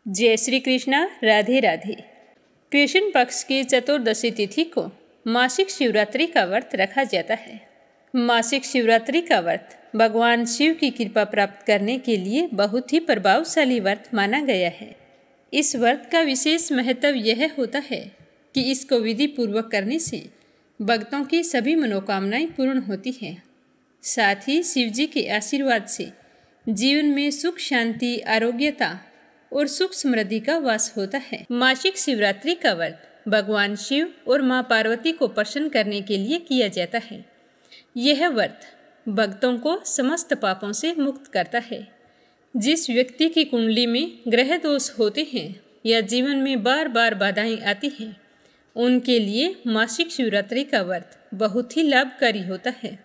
जय श्री कृष्णा। राधे राधे। कृष्ण पक्ष की चतुर्दशी तिथि को मासिक शिवरात्रि का व्रत रखा जाता है। मासिक शिवरात्रि का व्रत भगवान शिव की कृपा प्राप्त करने के लिए बहुत ही प्रभावशाली व्रत माना गया है। इस व्रत का विशेष महत्व यह होता है कि इसको विधि पूर्वक करने से भक्तों की सभी मनोकामनाएं पूर्ण होती हैं। साथ ही शिव जी के आशीर्वाद से जीवन में सुख, शांति, आरोग्यता और सुख समृद्धि का वास होता है। मासिक शिवरात्रि का व्रत भगवान शिव और मां पार्वती को प्रसन्न करने के लिए किया जाता है। यह व्रत भक्तों को समस्त पापों से मुक्त करता है। जिस व्यक्ति की कुंडली में ग्रह दोष होते हैं या जीवन में बार बार बाधाएं आती हैं, उनके लिए मासिक शिवरात्रि का व्रत बहुत ही लाभकारी होता है।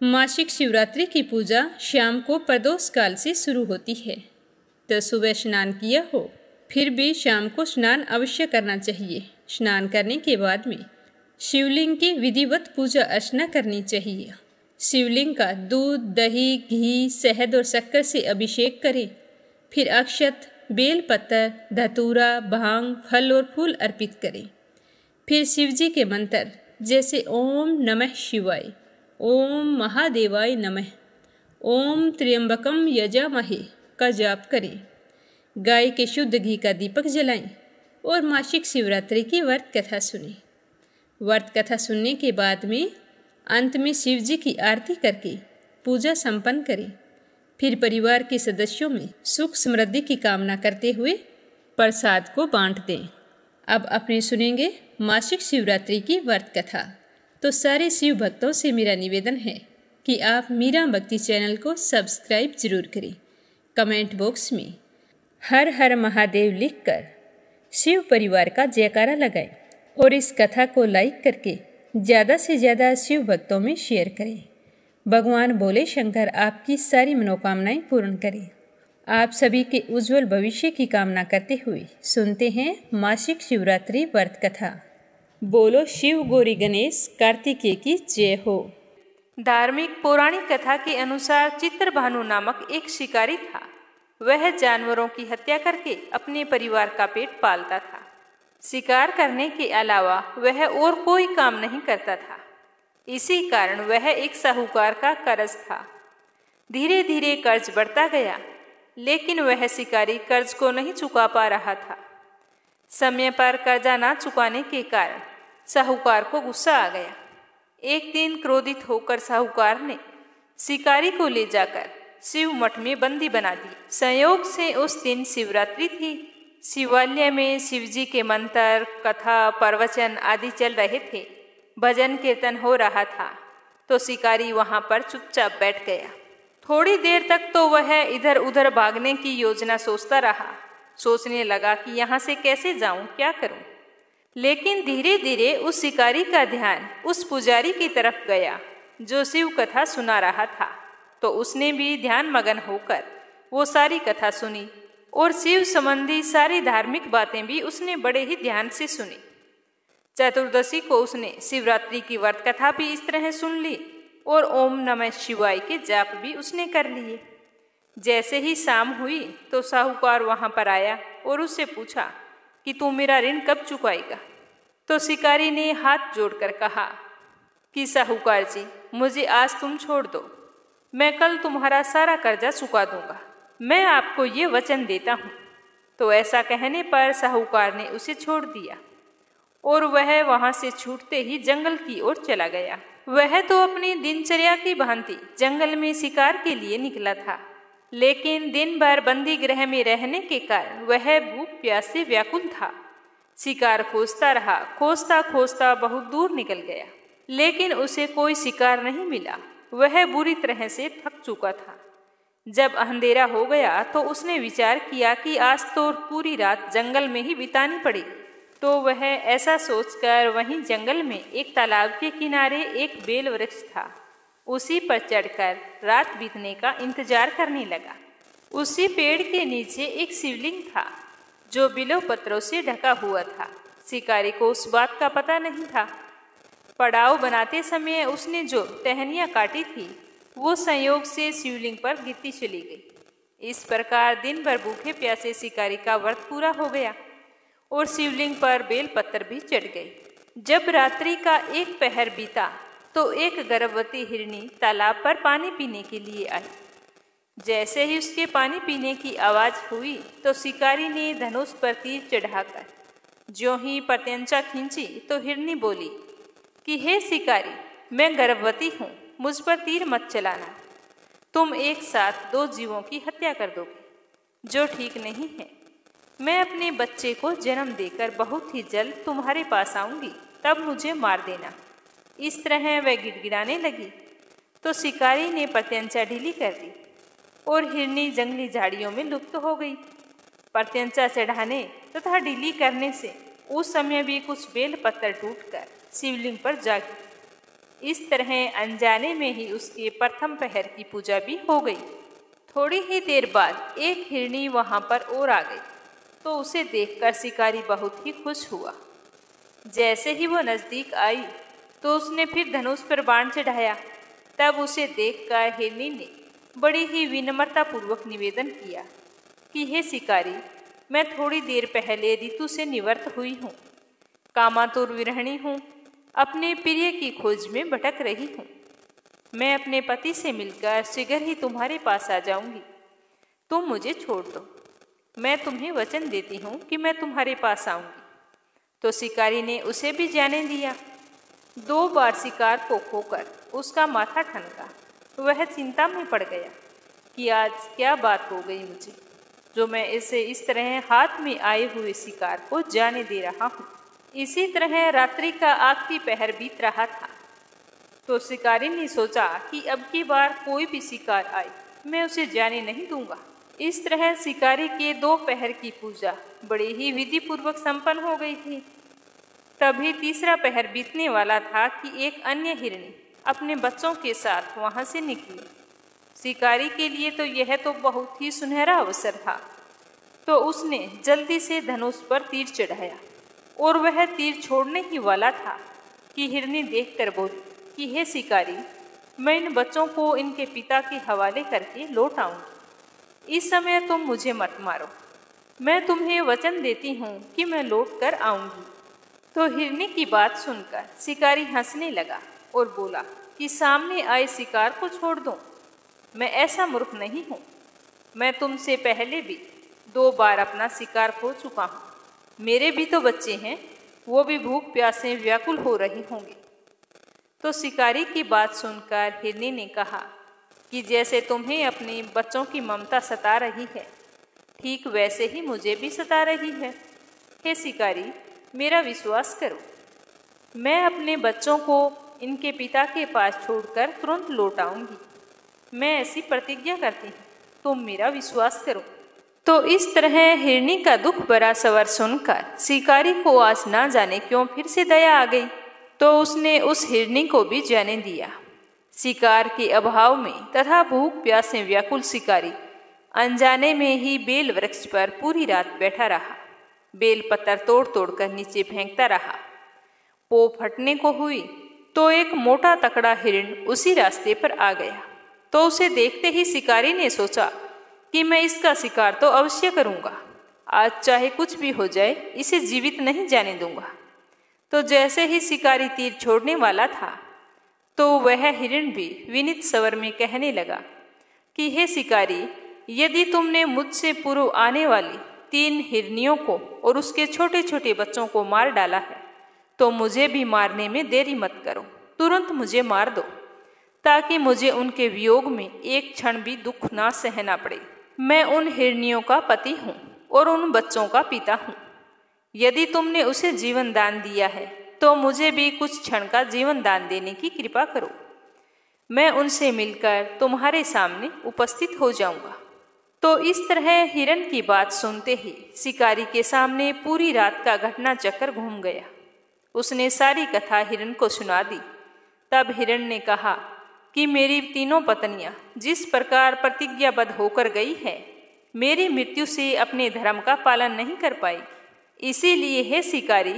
मासिक शिवरात्रि की पूजा शाम को प्रदोष काल से शुरू होती है। तो सुबह स्नान किया हो, फिर भी शाम को स्नान अवश्य करना चाहिए। स्नान करने के बाद में शिवलिंग की विधिवत पूजा अर्चना करनी चाहिए। शिवलिंग का दूध, दही, घी, शहद और शक्कर से अभिषेक करें। फिर अक्षत, बेल पत्र, धतूरा, भांग, फल और फूल अर्पित करें। फिर शिव जी के मंत्र जैसे ओम नमः शिवाय, ओम महादेवाय नमः, ओम त्र्यंबकम यजामहे का जाप करें। गाय के शुद्ध घी का दीपक जलाएं और मासिक शिवरात्रि की व्रत कथा सुनें। व्रत कथा सुनने के बाद में अंत में शिव जी की आरती करके पूजा संपन्न करें। फिर परिवार के सदस्यों में सुख समृद्धि की कामना करते हुए प्रसाद को बांट दें। अब अपने सुनेंगे मासिक शिवरात्रि की व्रत कथा। तो सारे शिव भक्तों से मेरा निवेदन है कि आप मीरा भक्ति चैनल को सब्सक्राइब जरूर करें। कमेंट बॉक्स में हर हर महादेव लिखकर शिव परिवार का जयकारा लगाएं और इस कथा को लाइक करके ज़्यादा से ज़्यादा शिव भक्तों में शेयर करें। भगवान भोले शंकर आपकी सारी मनोकामनाएं पूर्ण करें। आप सभी के उज्जवल भविष्य की कामना करते हुए सुनते हैं मासिक शिवरात्रि व्रत कथा। बोलो शिव गौरी गणेश कार्तिकेय की जय हो। धार्मिक पौराणिक कथा के अनुसार चित्रभानु नामक एक शिकारी था। वह जानवरों की हत्या करके अपने परिवार का पेट पालता था। शिकार करने के अलावा वह और कोई काम नहीं करता था। इसी कारण वह एक साहूकार का कर्ज था। धीरे धीरे कर्ज बढ़ता गया, लेकिन वह शिकारी कर्ज को नहीं चुका पा रहा था। समय पर कर्जा ना चुकाने के कारण साहूकार को गुस्सा आ गया। एक दिन क्रोधित होकर साहूकार ने शिकारी को ले जाकर शिव मठ में बंदी बना दी। संयोग से उस दिन शिवरात्रि थी। शिवालय में शिव जी के मंत्र, कथा, प्रवचन आदि चल रहे थे। भजन कीर्तन हो रहा था तो शिकारी वहां पर चुपचाप बैठ गया। थोड़ी देर तक तो वह इधर उधर भागने की योजना सोचता रहा। सोचने लगा कि यहाँ से कैसे जाऊं, क्या करूं। लेकिन धीरे धीरे उस शिकारी का ध्यान उस पुजारी की तरफ गया जो शिव कथा सुना रहा था। तो उसने भी ध्यान मगन होकर वो सारी कथा सुनी और शिव संबंधी सारी धार्मिक बातें भी उसने बड़े ही ध्यान से सुनी। चतुर्दशी को उसने शिवरात्रि की व्रत कथा भी इस तरह सुन ली और ओम नमः शिवाय के जाप भी उसने कर लिए। जैसे ही शाम हुई तो साहूकार वहां पर आया और उससे पूछा कि तू मेरा ऋण कब चुकाएगा। तो शिकारी ने हाथ जोड़कर कहा कि साहूकार जी, मुझे आज तुम छोड़ दो, मैं कल तुम्हारा सारा कर्जा चुका दूंगा। मैं आपको ये वचन देता हूँ। तो ऐसा कहने पर साहूकार ने उसे छोड़ दिया और वह वहां से छूटते ही जंगल की ओर चला गया। वह तो अपनी दिनचर्या की भांति जंगल में शिकार के लिए निकला था, लेकिन दिन भर बंदी गृह में रहने के कारण वह भूख प्यास से व्याकुल था। शिकार खोजता रहा, खोजता खोजता बहुत दूर निकल गया, लेकिन उसे कोई शिकार नहीं मिला। वह बुरी तरह से थक चुका था। जब अंधेरा हो गया तो उसने विचार किया कि आज तो पूरी रात जंगल में ही बितानी पड़ेगी। तो वह ऐसा सोचकर वहीं जंगल में एक तालाब के किनारे एक बेल वृक्ष था, उसी पर चढ़कर रात बीतने का इंतजार करने लगा। उसी पेड़ के नीचे एक शिवलिंग था जो बिल्व पत्रों से ढका हुआ था। शिकारी को उस बात का पता नहीं था। पड़ाव बनाते समय उसने जो टहनियाँ काटी थी वो संयोग से शिवलिंग पर गिरती चली गई। इस प्रकार दिन भर भूखे प्यासे शिकारी का व्रत पूरा हो गया और शिवलिंग पर बेलपत्र भी चढ़ गई। जब रात्रि का एक पहर बीता तो एक गर्भवती हिरनी तालाब पर पानी पीने के लिए आई। जैसे ही उसके पानी पीने की आवाज़ हुई तो शिकारी ने धनुष पर तीर चढ़ाकर ज्यों ही प्रत्यंचा खींची तो हिरनी बोली कि हे शिकारी, मैं गर्भवती हूँ, मुझ पर तीर मत चलाना। तुम एक साथ 2 जीवों की हत्या कर दोगे, जो ठीक नहीं है। मैं अपने बच्चे को जन्म देकर बहुत ही जल्द तुम्हारे पास आऊँगी, तब मुझे मार देना। इस तरह वह गिड़गिड़ाने लगी तो शिकारी ने प्रत्यंचा ढीली कर दी और हिरनी जंगली झाड़ियों में लुप्त हो गई। प्रत्यंचा चढ़ाने तथा ढीली करने से उस समय भी कुछ बेल पत्थर टूटकर शिवलिंग पर जा गिरे। इस तरह अनजाने में ही उसके प्रथम पहर की पूजा भी हो गई। थोड़ी ही देर बाद एक हिरनी वहां पर और आ गई तो उसे देखकर शिकारी बहुत ही खुश हुआ। जैसे ही वो नज़दीक आई तो उसने फिर धनुष पर बाण चढ़ाया। तब उसे देखकर हिरनी ने बड़ी ही विनम्रतापूर्वक निवेदन किया कि हे शिकारी, मैं थोड़ी देर पहले ऋतु से निवृत्त हुई हूँ, कामातुर विरहिणी हूँ, अपने प्रिय की खोज में भटक रही हूँ। मैं अपने पति से मिलकर शीघ्र ही तुम्हारे पास आ जाऊंगी। तुम मुझे छोड़ दो, मैं तुम्हें वचन देती हूँ कि मैं तुम्हारे पास आऊंगी। तो शिकारी ने उसे भी जाने दिया। 2 बार शिकार को खोकर उसका माथा ठनका। वह चिंता में पड़ गया कि आज क्या बात हो गई मुझे, जो मैं इसे इस तरह हाथ में आए हुए शिकार को जाने दे रहा हूँ। इसी तरह रात्रि का आखिरी पहर बीत रहा था तो शिकारी ने सोचा कि अब की बार कोई भी शिकार आए मैं उसे जाने नहीं दूंगा। इस तरह शिकारी के 2 पहर की पूजा बड़ी ही विधि पूर्वक संपन्न हो गई थी। तभी तीसरा पहर बीतने वाला था कि एक अन्य हिरनी अपने बच्चों के साथ वहां से निकली। शिकारी के लिए तो यह तो बहुत ही सुनहरा अवसर था, तो उसने जल्दी से धनुष पर तीर चढ़ाया और वह तीर छोड़ने ही वाला था कि हिरनी देखकर बोली कि हे शिकारी, मैं इन बच्चों को इनके पिता के हवाले करके लौट आऊंगी। इस समय तुम मुझे मत मारो, मैं तुम्हें वचन देती हूँ कि मैं लौट कर आऊंगी। तो हिरनी की बात सुनकर शिकारी हंसने लगा और बोला कि सामने आए शिकार को छोड़ दो, मैं ऐसा मूर्ख नहीं हूँ। मैं तुमसे पहले भी 2 बार अपना शिकार खो चुका हूँ। मेरे भी तो बच्चे हैं, वो भी भूख प्यास से व्याकुल हो रहे होंगे। तो शिकारी की बात सुनकर हिरनी ने कहा कि जैसे तुम्हें अपने बच्चों की ममता सता रही है, ठीक वैसे ही मुझे भी सता रही है। हे शिकारी, मेरा विश्वास करो, मैं अपने बच्चों को इनके पिता के पास छोड़कर तुरंत लौट आऊंगी। मैं ऐसी प्रतिज्ञा करती हूँ, तुम मेरा विश्वास करो। तो इस तरह हिरनी का दुख भरा स्वर सुनकर शिकारी को आज ना जाने क्यों फिर से दया आ गई, तो उसने उस हिरनी को भी जाने दिया। शिकार के अभाव में तथा भूख प्यास से व्याकुल शिकारी अनजाने में ही बेल वृक्ष पर पूरी रात बैठा रहा। बेल पत्थर तोड़ तोड़ कर नीचे फेंकता रहा। पो फटने को हुई तो एक मोटा तकड़ा हिरण उसी रास्ते पर आ गया। तो उसे देखते ही शिकारी ने सोचा कि मैं इसका शिकार तो अवश्य करूंगा, आज चाहे कुछ भी हो जाए, इसे जीवित नहीं जाने दूंगा। तो जैसे ही शिकारी तीर छोड़ने वाला था तो वह हिरण भी विनीत स्वर में कहने लगा कि हे शिकारी, यदि तुमने मुझसे पूर्व आने वाली 3 हिरनियों को और उसके छोटे छोटे बच्चों को मार डाला है तो मुझे भी मारने में देरी मत करो, तुरंत मुझे मार दो, ताकि मुझे उनके वियोग में एक क्षण भी दुख ना सहना पड़े। मैं उन हिरनियों का पति हूँ और उन बच्चों का पिता हूँ। यदि तुमने उसे जीवन दान दिया है तो मुझे भी कुछ क्षण का जीवन दान देने की कृपा करो। मैं उनसे मिलकर तुम्हारे सामने उपस्थित हो जाऊंगा। तो इस तरह हिरण की बात सुनते ही शिकारी के सामने पूरी रात का घटना चक्र घूम गया। उसने सारी कथा हिरण को सुना दी। तब हिरण ने कहा कि मेरी 3 पत्नियां जिस प्रकार प्रतिज्ञाबद्ध होकर गई है, मेरी मृत्यु से अपने धर्म का पालन नहीं कर पाई। इसीलिए हे शिकारी,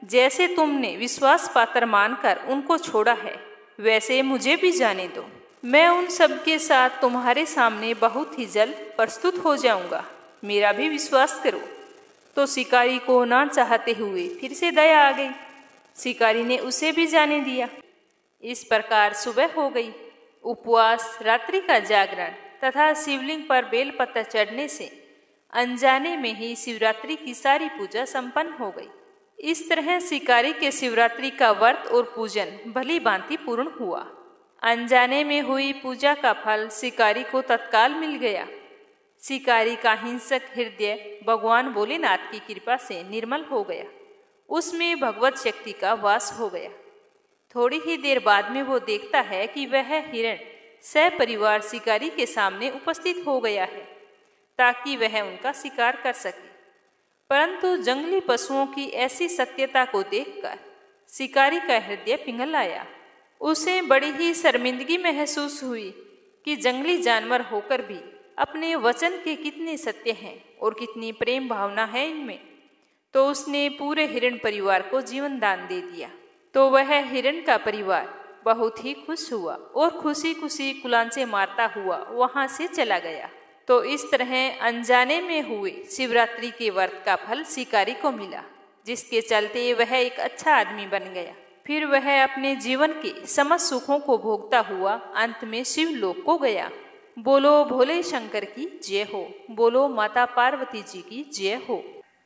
जैसे तुमने विश्वास पात्र मानकर उनको छोड़ा है, वैसे मुझे भी जाने दो। मैं उन सब के साथ तुम्हारे सामने बहुत ही जल्द प्रस्तुत हो जाऊंगा, मेरा भी विश्वास करो। तो शिकारी को ना चाहते हुए फिर से दया आ गई। शिकारी ने उसे भी जाने दिया। इस प्रकार सुबह हो गई। उपवास, रात्रि का जागरण तथा शिवलिंग पर बेलपत्र चढ़ने से अनजाने में ही शिवरात्रि की सारी पूजा संपन्न हो गई। इस तरह शिकारी के शिवरात्रि का व्रत और पूजन भली भांति पूर्ण हुआ। अनजाने में हुई पूजा का फल शिकारी को तत्काल मिल गया। शिकारी का हिंसक हृदय भगवान भोलेनाथ की कृपा से निर्मल हो गया। उसमें भगवत शक्ति का वास हो गया। थोड़ी ही देर बाद में वो देखता है कि वह हिरण सपरिवार शिकारी के सामने उपस्थित हो गया है ताकि वह उनका शिकार कर सके। परंतु जंगली पशुओं की ऐसी सत्यता को देखकर शिकारी का हृदय पिघल आया। उसे बड़ी ही शर्मिंदगी महसूस हुई कि जंगली जानवर होकर भी अपने वचन के कितने सत्य हैं और कितनी प्रेम भावना है इनमें। तो उसने पूरे हिरण परिवार को जीवन दान दे दिया। तो वह हिरण का परिवार बहुत ही खुश हुआ और खुशी खुशी कुलांचे मारता हुआ वहां से चला गया। तो इस तरह अनजाने में हुए शिवरात्रि के व्रत का फल शिकारी को मिला, जिसके चलते वह एक अच्छा आदमी बन गया। फिर वह अपने जीवन के समस्त सुखों को भोगता हुआ अंत में शिवलोक को गया। बोलो भोले शंकर की जय हो, बोलो माता पार्वती जी की जय हो।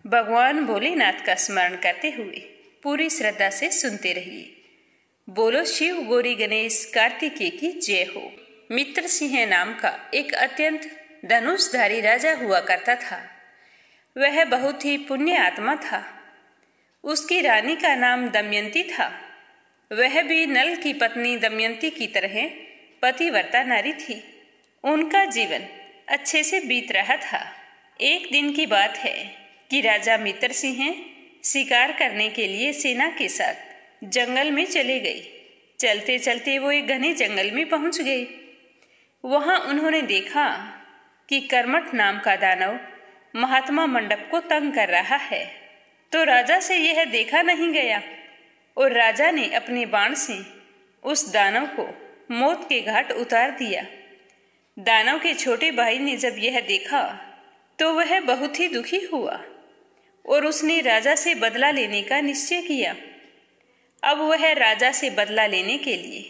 भगवान भोलेनाथ का स्मरण करते हुए पूरी श्रद्धा से सुनते रहिए। बोलो शिव गौरी गणेश कार्तिकेय की जय हो। मित्र सिंह नाम का एक अत्यंत धनुषधारी राजा हुआ करता था। वह बहुत ही पुण्य आत्मा था। उसकी रानी का नाम दमयंती था। वह भी नल की पत्नी दमयंती की तरह पतिव्रता नारी थी। उनका जीवन अच्छे से बीत रहा था। एक दिन की बात है कि राजा मित्र सिंह शिकार करने के लिए सेना के साथ जंगल में चले गए। चलते चलते वो एक घने जंगल में पहुंच गए। वहां उन्होंने देखा कि कर्मठ नाम का दानव महात्मा मंडप को तंग कर रहा है। तो राजा से यह देखा नहीं गया और राजा ने अपने बाण से उस दानव को मौत के घाट उतार दिया। दानव के छोटे भाई ने जब यह देखा तो वह बहुत ही दुखी हुआ और उसने राजा से बदला लेने का निश्चय किया। अब वह राजा से बदला लेने के लिए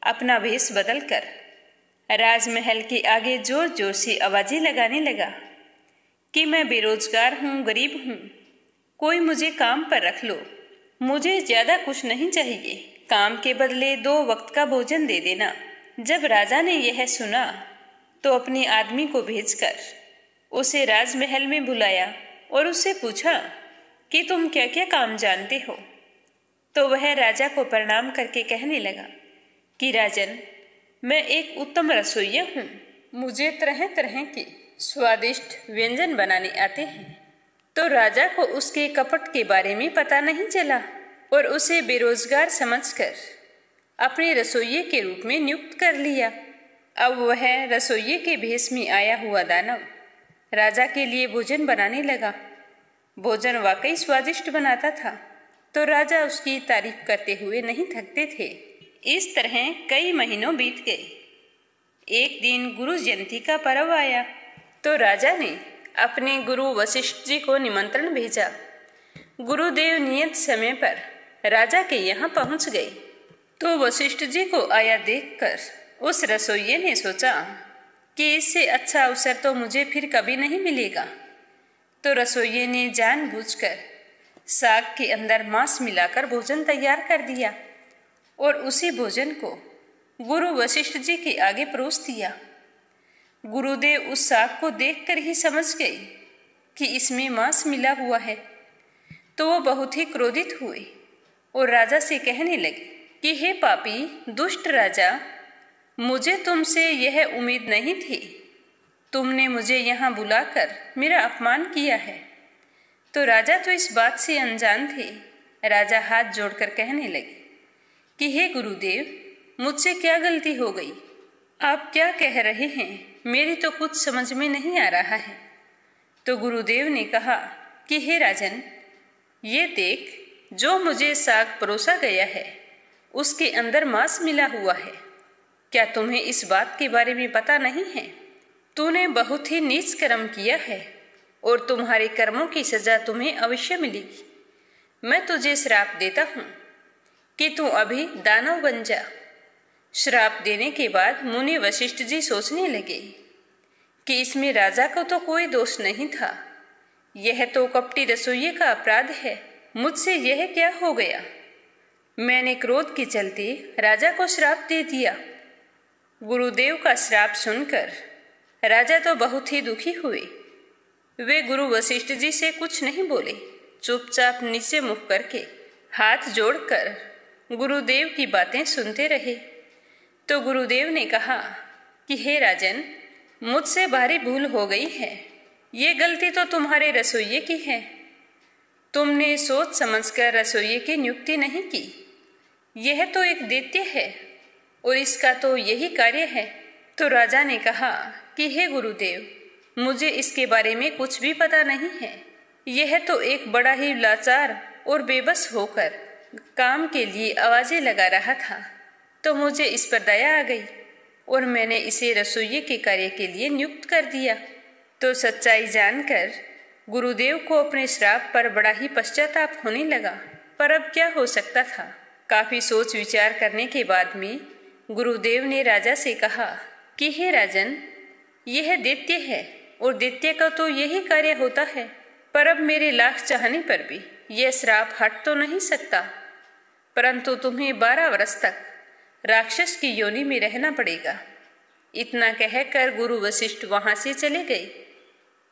अपना वेश बदलकर राजमहल के आगे जोर जोर से आवाजें लगाने लगा कि मैं बेरोजगार हूँ, गरीब हूँ, कोई मुझे काम पर रख लो। मुझे ज्यादा कुछ नहीं चाहिए, काम के बदले 2 वक्त का भोजन दे देना। जब राजा ने यह सुना तो अपने आदमी को भेजकर उसे राजमहल में बुलाया और उससे पूछा कि तुम क्या क्या काम जानते हो। तो वह राजा को प्रणाम करके कहने लगा कि राजन, मैं एक उत्तम रसोइया हूँ। मुझे तरह तरह के स्वादिष्ट व्यंजन बनाने आते हैं। तो राजा को उसके कपट के बारे में पता नहीं चला और उसे बेरोजगार समझकर अपने रसोइये के रूप में नियुक्त कर लिया। अब वह रसोइये के भेष में आया हुआ दानव राजा के लिए भोजन बनाने लगा। भोजन वाकई स्वादिष्ट बनाता था तो राजा उसकी तारीफ करते हुए नहीं थकते थे। इस तरह कई महीनों बीत गए। एक दिन गुरु जयंती का पर्व आया तो राजा ने अपने गुरु वशिष्ठ जी को निमंत्रण भेजा। गुरुदेव नियत समय पर राजा के यहाँ पहुँच गए। तो वशिष्ठ जी को आया देखकर उस रसोइये ने सोचा कि इससे अच्छा अवसर तो मुझे फिर कभी नहीं मिलेगा। तो रसोइये ने जानबूझकर साग के अंदर मांस मिलाकर भोजन तैयार कर दिया और उसी भोजन को गुरु वशिष्ठ जी के आगे परोस दिया। गुरुदेव उस साग को देखकर ही समझ गए कि इसमें मांस मिला हुआ है। तो वो बहुत ही क्रोधित हुए और राजा से कहने लगे कि हे पापी दुष्ट राजा, मुझे तुमसे यह उम्मीद नहीं थी। तुमने मुझे यहाँ बुलाकर मेरा अपमान किया है। तो राजा तो इस बात से अनजान थे। राजा हाथ जोड़कर कहने लगे कि हे गुरुदेव, मुझसे क्या गलती हो गई? आप क्या कह रहे हैं? मेरी तो कुछ समझ में नहीं आ रहा है। तो गुरुदेव ने कहा कि हे राजन, ये देख, जो मुझे साग परोसा गया है उसके अंदर मांस मिला हुआ है। क्या तुम्हें इस बात के बारे में पता नहीं है? तूने बहुत ही नीच कर्म किया है और तुम्हारे कर्मों की सजा तुम्हें अवश्य मिलेगी। मैं तुझे श्राप देता हूँ कि तू अभी दानव बन जा। श्राप देने के बाद मुनि वशिष्ठ जी सोचने लगे कि इसमें राजा को तो कोई दोष नहीं था, यह तो कपटी रसोइये का अपराध है। मुझसे यह क्या हो गया? मैंने क्रोध के चलते राजा को श्राप दे दिया। गुरुदेव का श्राप सुनकर राजा तो बहुत ही दुखी हुए। वे गुरु वशिष्ठ जी से कुछ नहीं बोले, चुपचाप नीचे मुख करके हाथ जोड़कर गुरुदेव की बातें सुनते रहे। तो गुरुदेव ने कहा कि हे राजन, मुझसे भारी भूल हो गई है। ये गलती तो तुम्हारे रसोइये की है। तुमने सोच समझकर रसोइये की नियुक्ति नहीं की। यह तो एक दैत्य है और इसका तो यही कार्य है। तो राजा ने कहा कि हे गुरुदेव, मुझे इसके बारे में कुछ भी पता नहीं है। यह तो एक बड़ा ही लाचार और बेबस होकर काम के लिए आवाजें लगा रहा था, तो मुझे इस पर दया आ गई और मैंने इसे रसोइये के कार्य के लिए नियुक्त कर दिया। तो सच्चाई जानकर गुरुदेव को अपने श्राप पर बड़ा ही पश्चाताप होने लगा, पर अब क्या हो सकता था। काफी सोच विचार करने के बाद में गुरुदेव ने राजा से कहा कि हे राजन, यह दैत्य है और दैत्य का तो यही कार्य होता है, पर अब मेरे लाख चाहने पर भी यह श्राप हट तो नहीं सकता, परंतु तुम्हें 12 वर्ष तक राक्षस की योनि में रहना पड़ेगा। इतना कहकर गुरु वशिष्ठ वहां से चले गए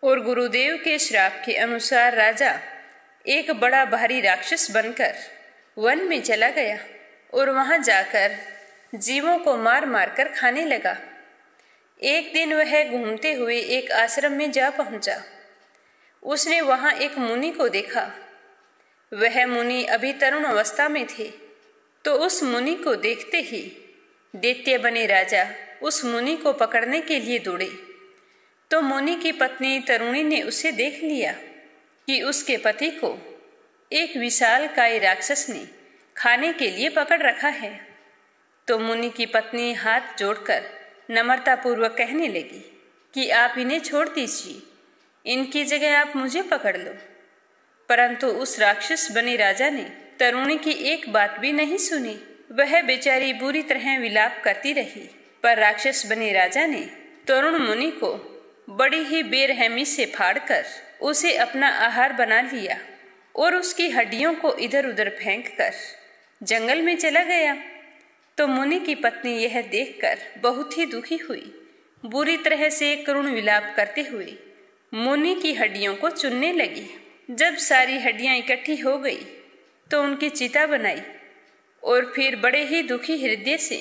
और गुरुदेव के श्राप के अनुसार राजा एक बड़ा भारी राक्षस बनकर वन में चला गया और वहां जाकर जीवों को मार मार कर खाने लगा। एक दिन वह घूमते हुए एक आश्रम में जा पहुंचा। उसने वहां एक मुनि को देखा। वह मुनि अभी तरुण अवस्था में थे। तो उस मुनि को देखते ही दैत्य बने राजा उस मुनि को पकड़ने के लिए दौड़े। तो मुनि की पत्नी तरुणी ने उसे देख लिया कि उसके पति को एक विशालकाय राक्षस ने खाने के लिए पकड़ रखा है। तो मुनि की पत्नी हाथ जोड़कर नम्रतापूर्वक कहने लगी कि आप इन्हें छोड़ दीजिए, इनकी जगह आप मुझे पकड़ लो। परंतु उस राक्षस बने राजा ने तरुणी की एक बात भी नहीं सुनी। वह बेचारी बुरी तरह विलाप करती रही। पर राक्षस बने राजा ने तरुण मुनि को बड़ी ही बेरहमी से फाड़कर उसे अपना आहार बना लिया और उसकी हड्डियों को इधर उधर फेंककर जंगल में चला गया। तो मुनि की पत्नी यह देखकर बहुत ही दुखी हुई। बुरी तरह से करुण विलाप करते हुए मुनि की हड्डियों को चुनने लगी। जब सारी हड्डियां इकट्ठी हो गई तो उनकी चिता बनाई और फिर बड़े ही दुखी हृदय से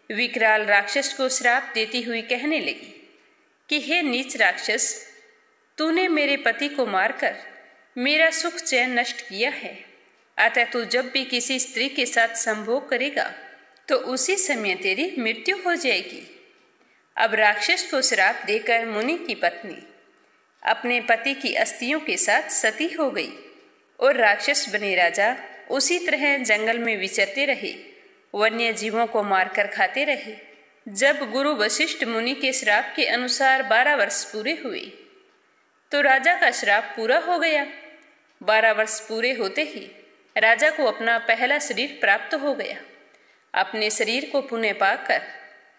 विकराल राक्षस को श्राप देती हुई कहने लगी कि हे नीच राक्षस, तूने मेरे पति को मारकर मेरा सुख चैन नष्ट किया है। अतः तू जब भी किसी स्त्री के साथ संभोग करेगा तो उसी समय तेरी मृत्यु हो जाएगी। अब राक्षस को श्राप देकर मुनि की पत्नी अपने पति की अस्थियों के साथ सती हो गई और राक्षस बने राजा उसी तरह जंगल में विचरते रहे, वन्य जीवों को मारकर खाते रहे। जब गुरु वशिष्ठ मुनि के श्राप के अनुसार 12 वर्ष पूरे हुए तो राजा का श्राप पूरा हो गया। 12 वर्ष पूरे होते ही राजा को अपना पहला शरीर प्राप्त हो गया। अपने शरीर को पुनः पाकर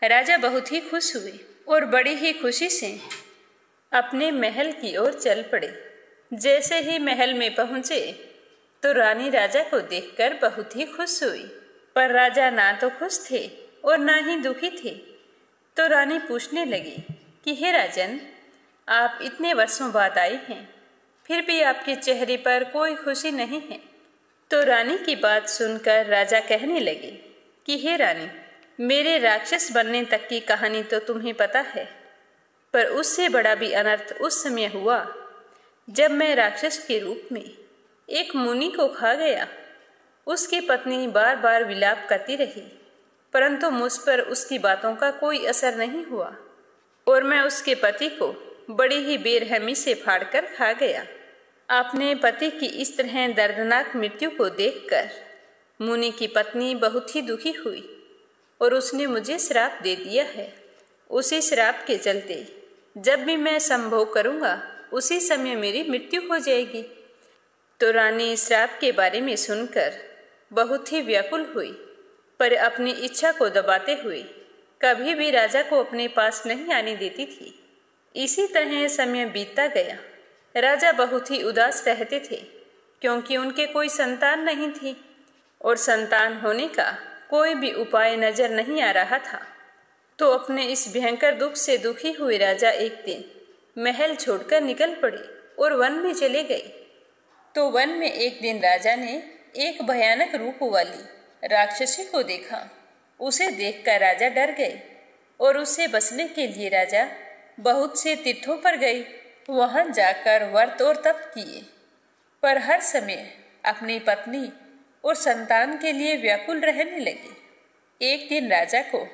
राजा बहुत ही खुश हुए और बड़ी ही खुशी से अपने महल की ओर चल पड़े। जैसे ही महल में पहुंचे तो रानी राजा को देखकर बहुत ही खुश हुई, पर राजा ना तो खुश थे और ना ही दुखी थे। तो रानी पूछने लगी कि हे राजन, आप इतने वर्षों बाद आए हैं, फिर भी आपके चेहरे पर कोई खुशी नहीं है। तो रानी की बात सुनकर राजा कहने लगे कि हे रानी, मेरे राक्षस बनने तक की कहानी तो तुम्हें पता है, पर उससे बड़ा भी अनर्थ उस समय हुआ जब मैं राक्षस के रूप में एक मुनि को खा गया। उसकी पत्नी बार बार विलाप करती रही, परंतु मुझ पर उसकी बातों का कोई असर नहीं हुआ और मैं उसके पति को बड़ी ही बेरहमी से फाड़कर खा गया। अपने पति की इस तरह दर्दनाक मृत्यु को देखकर मुनि की पत्नी बहुत ही दुखी हुई और उसने मुझे श्राप दे दिया है। उसी श्राप के चलते जब भी मैं संभोग करूँगा उसी समय मेरी मृत्यु हो जाएगी। तो रानी श्राप के बारे में सुनकर बहुत ही व्याकुल हुई, पर अपनी इच्छा को दबाते हुए कभी भी राजा को अपने पास नहीं आने देती थी। इसी तरह समय बीतता गया। राजा बहुत ही उदास रहते थे क्योंकि उनके कोई संतान नहीं थी और संतान होने का कोई भी उपाय नजर नहीं आ रहा था। तो अपने इस भयंकर दुख से दुखी हुए राजा एक दिन महल छोड़कर निकल पड़े और वन में चले गए। तो वन में एक दिन राजा ने एक भयानक रूप वाली राक्षसी को देखा। उसे देखकर राजा डर गए और उससे बचने के लिए राजा बहुत से तीर्थों पर गए। वहां जाकर व्रत और तप किए, पर हर समय अपनी पत्नी और संतान के लिए व्याकुल रहने लगे। एक दिन राजा को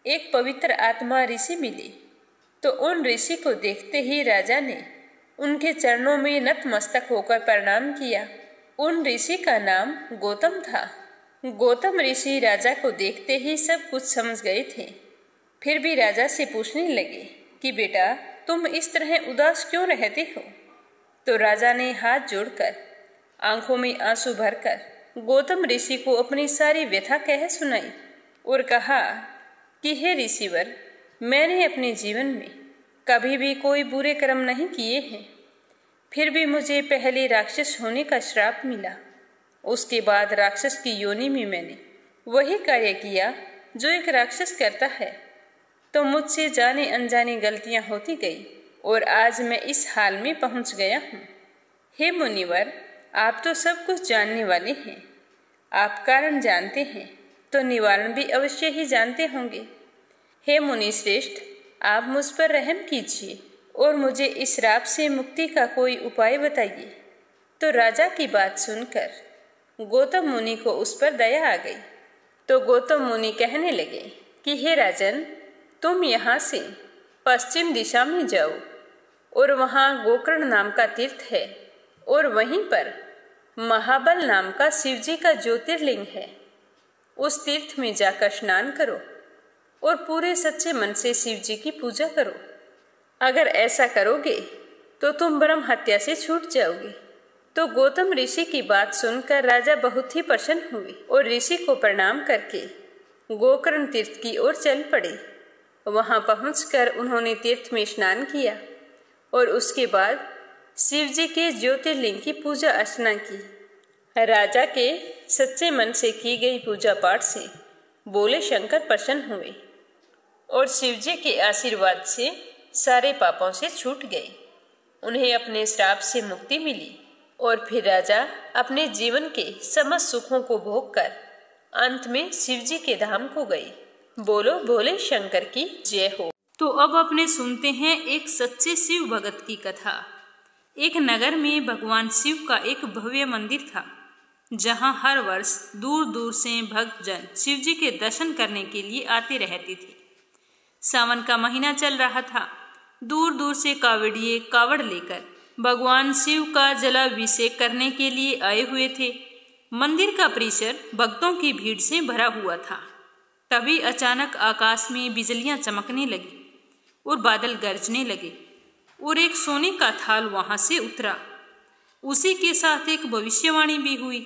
एक पवित्र आत्मा ऋषि मिले। तो उन ऋषि को देखते ही राजा ने उनके चरणों में नतमस्तक होकर प्रणाम किया। उन ऋषि का नाम गौतम था। गौतम ऋषि राजा को देखते ही सब कुछ समझ गए थे। फिर भी राजा से पूछने लगे कि बेटा, तुम इस तरह उदास क्यों रहते हो? तो राजा ने हाथ जोड़कर आंखों में आंसू भरकर गौतम ऋषि को अपनी सारी व्यथा कह सुनाई और कहा कि हे ऋषिवर, मैंने अपने जीवन में कभी भी कोई बुरे कर्म नहीं किए हैं, फिर भी मुझे पहले राक्षस होने का श्राप मिला। उसके बाद राक्षस की योनि में मैंने वही कार्य किया जो एक राक्षस करता है। तो मुझसे जाने अनजाने गलतियां होती गई और आज मैं इस हाल में पहुंच गया हूँ। हे मुनिवर, आप तो सब कुछ जानने वाले हैं। आप कारण जानते हैं तो निवारण भी अवश्य ही जानते होंगे। हे मुनि श्रेष्ठ, आप मुझ पर रहम कीजिए और मुझे इस श्राप से मुक्ति का कोई उपाय बताइए। तो राजा की बात सुनकर गौतम मुनि को उस पर दया आ गई। तो गौतम मुनि कहने लगे कि हे राजन, तुम यहाँ से पश्चिम दिशा में जाओ और वहाँ गोकर्ण नाम का तीर्थ है और वहीं पर महाबल नाम का शिवजी का ज्योतिर्लिंग है। उस तीर्थ में जाकर स्नान करो और पूरे सच्चे मन से शिवजी की पूजा करो। अगर ऐसा करोगे तो तुम ब्रह्म हत्या से छूट जाओगे। तो गौतम ऋषि की बात सुनकर राजा बहुत ही प्रसन्न हुए और ऋषि को प्रणाम करके गोकर्ण तीर्थ की ओर चल पड़े। वहां पहुंचकर उन्होंने तीर्थ में स्नान किया और उसके बाद शिवजी के ज्योतिर्लिंग की पूजा अर्चना की। राजा के सच्चे मन से की गई पूजा पाठ से बोले शंकर प्रसन्न हुए और शिवजी के आशीर्वाद से सारे पापों से छूट गए। उन्हें अपने श्राप से मुक्ति मिली और फिर राजा अपने जीवन के समस्त सुखों को भोग कर अंत में शिवजी के धाम को गए। बोलो भोले शंकर की जय हो। तो अब अपने सुनते हैं एक सच्चे शिव भगत की कथा। एक नगर में भगवान शिव का एक भव्य मंदिर था, जहां हर वर्ष दूर दूर से भक्तजन शिवजी के दर्शन करने के लिए आते रहते थे। सावन का महीना चल रहा था। दूर दूर से कावड़िए कावड़ लेकर भगवान शिव का जलाभिषेक करने के लिए आए हुए थे। मंदिर का परिसर भक्तों की भीड़ से भरा हुआ था। तभी अचानक आकाश में बिजलियां चमकने लगी और बादल गरजने लगे और एक सोने का थाल वहां से उतरा। उसी के साथ एक भविष्यवाणी भी हुई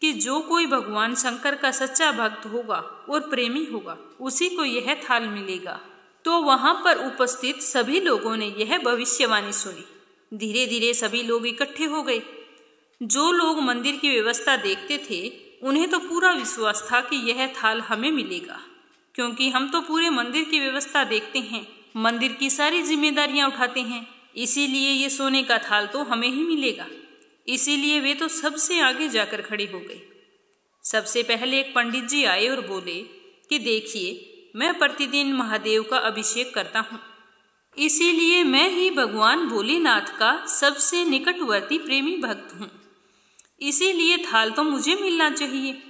कि जो कोई भगवान शंकर का सच्चा भक्त होगा और प्रेमी होगा, उसी को यह थाल मिलेगा। तो वहां पर उपस्थित सभी लोगों ने यह भविष्यवाणी सुनी। धीरे धीरे सभी लोग इकट्ठे हो गए। जो लोग मंदिर की व्यवस्था देखते थे, उन्हें तो पूरा विश्वास था कि यह थाल हमें मिलेगा, क्योंकि हम तो पूरे मंदिर की व्यवस्था देखते हैं, मंदिर की सारी जिम्मेदारियां उठाते हैं, इसीलिए ये सोने का थाल तो हमें ही मिलेगा। इसीलिए वे तो सबसे आगे जाकर खड़े हो गए। सबसे पहले एक पंडित जी आए और बोले कि देखिए, मैं प्रतिदिन महादेव का अभिषेक करता हूँ, इसीलिए मैं ही भगवान भोलेनाथ का सबसे निकटवर्ती प्रेमी भक्त हूँ, इसीलिए थाल तो मुझे मिलना चाहिए।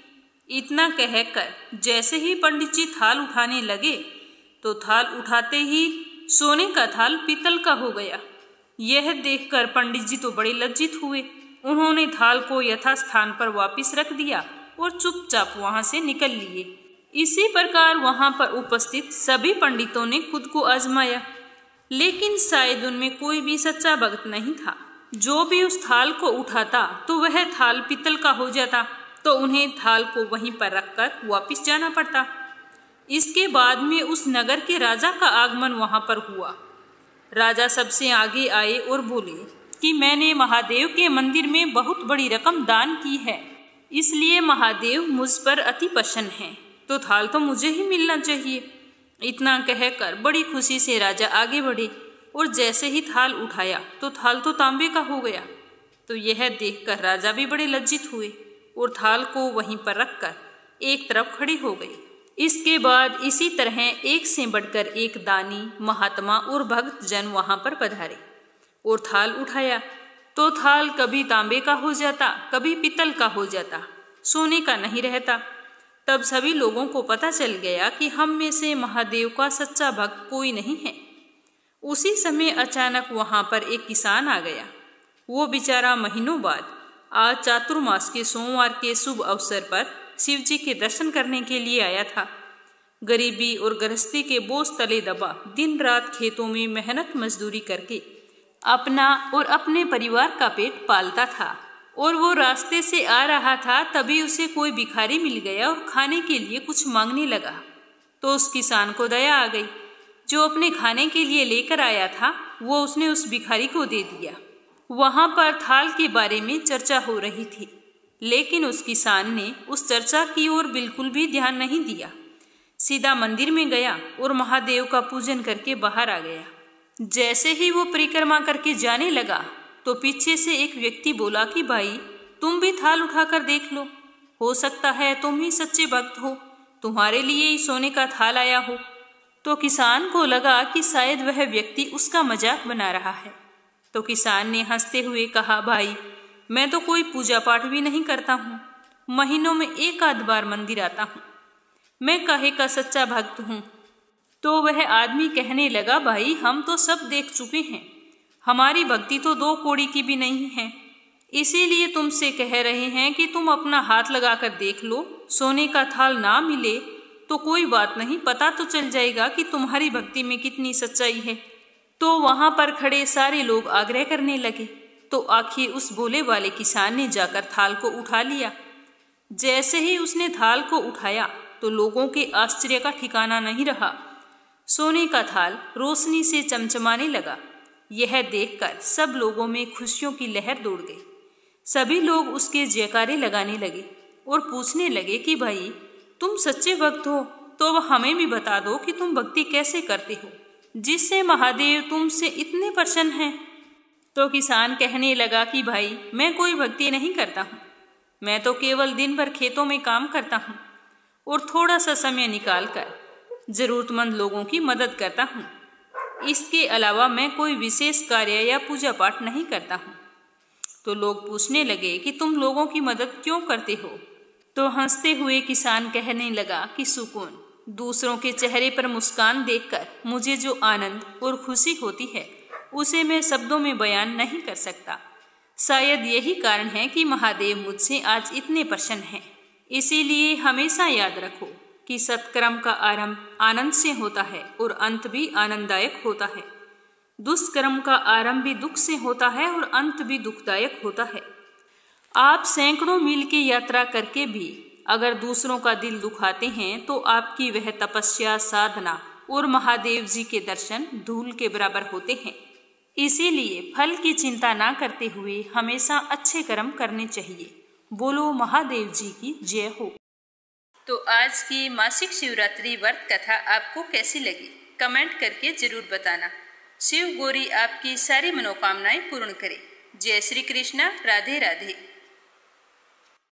इतना कहकर जैसे ही पंडित जी थाल उठाने लगे, तो थाल उठाते ही सोने का थाल पीतल का हो गया। यह देखकर पंडित जी तो बड़े लज्जित हुए। उन्होंने थाल को यथास्थान पर वापस रख दिया और चुपचाप वहां से निकल लिए। इसी प्रकार वहां पर उपस्थित सभी पंडितों ने खुद को आजमाया, लेकिन शायद उनमें कोई भी सच्चा भक्त नहीं था। जो भी उस थाल को उठाता तो वह थाल पीतल का हो जाता, तो उन्हें थाल को वहीं पर रखकर वापस जाना पड़ता। इसके बाद में उस नगर के राजा का आगमन वहां पर हुआ। राजा सबसे आगे आए और बोले कि मैंने महादेव के मंदिर में बहुत बड़ी रकम दान की है, इसलिए महादेव मुझ पर अति प्रसन्न हैं, तो थाल तो मुझे ही मिलना चाहिए। इतना कहकर बड़ी खुशी से राजा आगे बढ़े और जैसे ही थाल उठाया तो थाल तो तांबे का हो गया। तो यह देखकर राजा भी बड़े लज्जित हुए और थाल को वहीं पर रखकर एक तरफ खड़े हो गए। इसके बाद इसी तरह एक से बढ़कर एक दानी, महात्मा और भक्त जन वहां पर पधारे और थाल उठाया तो थाल कभी तांबे का हो जाता, कभी पीतल का हो जाता, सोने का नहीं रहता। तब सभी लोगों को पता चल गया कि हम में से महादेव का सच्चा भक्त कोई नहीं है। उसी समय अचानक वहां पर एक किसान आ गया। वो बेचारा महीनों बाद आज चातुर्मास के सोमवार के शुभ अवसर पर शिव जी के दर्शन करने के लिए आया था। गरीबी और गृहस्थी के बोझ तले दबा दिन रात खेतों में मेहनत मजदूरी करके अपना और अपने परिवार का पेट पालता था, और वो रास्ते से आ रहा था, तभी उसे कोई भिखारी मिल गया और खाने के लिए कुछ मांगने लगा। तो उस किसान को दया आ गई। जो अपने खाने के लिए लेकर आया था वो उसने उस भिखारी को दे दिया। वहां पर थाल के बारे में चर्चा हो रही थी, लेकिन उस किसान ने उस चर्चा की ओर बिल्कुल भी ध्यान नहीं दिया। सीधा मंदिर में गया और महादेव का पूजन करके बाहर आ गया। जैसे ही वो परिक्रमा करके जाने लगा तो पीछे से एक व्यक्ति बोला कि भाई, तुम भी थाल उठाकर देख लो, हो सकता है तुम ही सच्चे भक्त हो, तुम्हारे लिए ही सोने का थाल आया हो। तो किसान को लगा कि शायद वह व्यक्ति उसका मजाक बना रहा है। तो किसान ने हंसते हुए कहा, भाई, मैं तो कोई पूजा पाठ भी नहीं करता हूँ, महीनों में एक आध बार मंदिर आता हूँ, मैं काहे का सच्चा भक्त हूँ। तो वह आदमी कहने लगा, भाई, हम तो सब देख चुके हैं, हमारी भक्ति तो 2 कौड़ी की भी नहीं है, इसीलिए तुमसे कह रहे हैं कि तुम अपना हाथ लगाकर देख लो। सोने का थाल ना मिले तो कोई बात नहीं, पता तो चल जाएगा कि तुम्हारी भक्ति में कितनी सच्चाई है। तो वहां पर खड़े सारे लोग आग्रह करने लगे। तो आखिर उस भोले वाले किसान ने जाकर थाल को उठा लिया। जैसे ही उसने थाल को उठाया तो लोगों के आश्चर्य का ठिकाना नहीं रहा। सोने का थाल रोशनी से चमचमाने लगा। यह देखकर सब लोगों में खुशियों की लहर दौड़ गई। सभी लोग उसके जयकारे लगाने लगे और पूछने लगे कि भाई, तुम सच्चे भक्त हो तो अब हमें भी बता दो कि तुम भक्ति कैसे करते हो, जिससे महादेव तुमसे इतने प्रसन्न हैं। तो किसान कहने लगा कि भाई, मैं कोई भक्ति नहीं करता हूँ, मैं तो केवल दिन भर खेतों में काम करता हूँ और थोड़ा सा समय निकालकर जरूरतमंद लोगों की मदद करता हूँ। इसके अलावा मैं कोई विशेष कार्य या पूजा पाठ नहीं करता हूँ। तो लोग पूछने लगे कि तुम लोगों की मदद क्यों करते हो। तो हंसते हुए किसान कहने लगा कि सुकून, दूसरों के चेहरे पर मुस्कान देखकर मुझे जो आनंद और खुशी होती है उसे मैं शब्दों में बयान नहीं कर सकता। शायद यही कारण है कि महादेव मुझसे आज इतने प्रसन्न हैं। इसीलिए हमेशा याद रखो कि सत्कर्म का आरंभ आनंद से होता है और अंत भी आनंददायक होता है। दुष्कर्म का आरंभ भी दुख से होता है और अंत भी दुखदायक होता है। आप सैकड़ों मील की यात्रा करके भी अगर दूसरों का दिल दुखाते हैं तो आपकी वह तपस्या, साधना और महादेव जी के दर्शन धूल के बराबर होते हैं। इसीलिए फल की चिंता ना करते हुए हमेशा अच्छे कर्म करने चाहिए। बोलो महादेव जी की जय हो। तो आज की मासिक शिवरात्रि व्रत कथा आपको कैसी लगी, कमेंट करके जरूर बताना। शिव गौरी आपकी सारी मनोकामनाएं पूर्ण करे। जय श्री कृष्णा। राधे राधे।